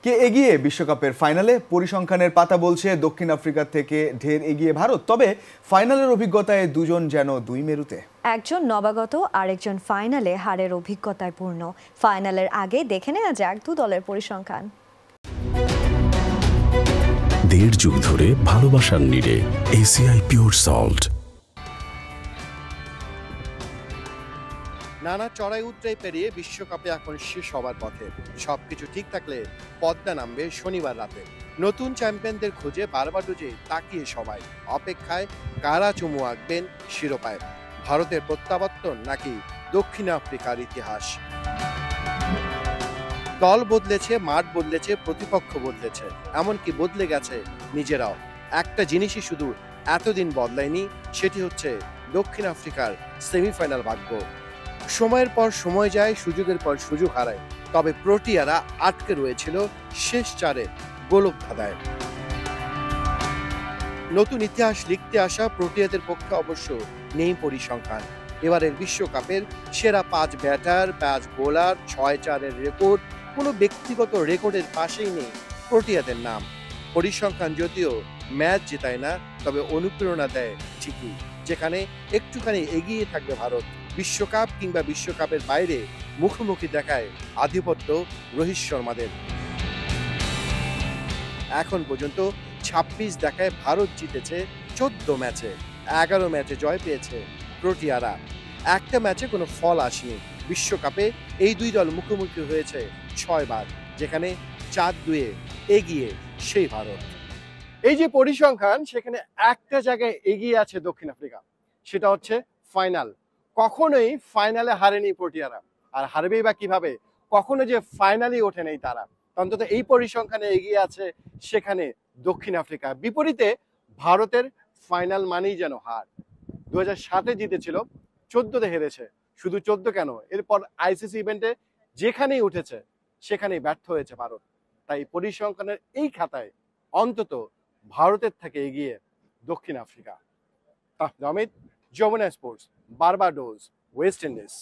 কে এগিয়ে বিশ্বকাপের ফাইনালে? পরিসংখ্যানের পাতা বলছে দক্ষিণ আফ্রিকা থেকে ঢের এগিয়ে ভারত। তবে ফাইনালের অভিজ্ঞতায় দুজন যেন দুই মেরুতে। একজন নবাগত, আরেকজন ফাইনালে হারের অভিজ্ঞতায় পূর্ণ। ফাইনালের আগে দেখে নেওয়া যাক দু দলের পরিসংখ্যান। দেড় যুগ ধরে ভালোবাসার নিড়ে এসিআই পিওর সল্ট। নানা চড়াই উতরাই পেরিয়ে বিশ্বকাপে এখন শেষ হবার পথে। সবকিছু ঠিক থাকলে পদ্মা নামবে শনিবার রাতে। নতুন চ্যাম্পিয়নদের খোঁজে বারবাডোজে তাকিয়ে সবাই অপেক্ষায়, কারা চুমু আঁকবেন শিরোপায়। ভারতের প্রত্যাবর্তন নাকি দক্ষিণ আফ্রিকার ইতিহাস? দল বদলেছে, মাঠ বদলেছে, প্রতিপক্ষ বদলেছে, এমনকি বদলে গেছে নিজেরাও। একটা জিনিসই শুধু এতদিন বদলায়নি, সেটি হচ্ছে দক্ষিণ আফ্রিকার সেমিফাইনাল ভাগ্য। সময়ের পর সময় যায়, সুযোগের পর সুযোগ হারায়, তবে প্রোটিয়ারা আটকে রয়েছিল শেষ চারে গোলকধাঁধায়। নতুন ইতিহাস লিখতে আসা প্রোটিয়াদের পক্ষে অবশ্য নেই পরিসংখ্যান। এবারের বিশ্বকাপের সেরা 5 ব্যাটার, 5 বোলার, 6-4-এর রেকর্ড, কোনো ব্যক্তিগত রেকর্ডের পাশেই নেই প্রোটিয়াদের নাম। পরিসংখ্যান যদিও ম্যাচ জেতায় না, তবে অনুপ্রেরণা দেয় ঠিকই। যেখানে একটুখানি এগিয়ে থাকবে ভারত, বিশ্বকাপ কিংবা বিশ্বকাপের বাইরে মুখোমুখি দেখায় আধিপত্য রোহিত শর্মাদের। এখন পর্যন্ত 26 দেখায় ভারত জিতেছে 14 ম্যাচে, 11 ম্যাচে জয় পেয়েছে প্রোটিয়ারা। একটা ম্যাচে কোনো ফল আসেনি। বিশ্বকাপে এই দুই দল মুখোমুখি হয়েছে 6 বার, যেখানে 4-2-এ এগিয়ে সেই ভারত। এই যে পরিসংখ্যান, সেখানে একটা জায়গায় এগিয়ে আছে দক্ষিণ আফ্রিকা, সেটা হচ্ছে ফাইনাল। কখনোই ফাইনালে হারেনি প্রোটিয়ারা, আর হারবেই বা কিভাবে? কখনো যে ফাইনালে ওঠে নেই তারা। অন্তত এই পরিসংখ্যানে এগিয়ে আছে সেখানে দক্ষিণ আফ্রিকা। বিপরীতে ভারতের ফাইনাল মানেই যেন হার। 2007-এ জিতেছিল, 14-তে হেরেছে। শুধু 14 কেন, এরপর আইসিসি ইভেন্টে যেখানেই উঠেছে সেখানেই ব্যর্থ হয়েছে ভারত। তাই পরিসংখ্যানের এই খাতায় অন্তত ভারতের থেকে এগিয়ে দক্ষিণ Africa. Amit, Jamuna sports, Barbados, West Indies.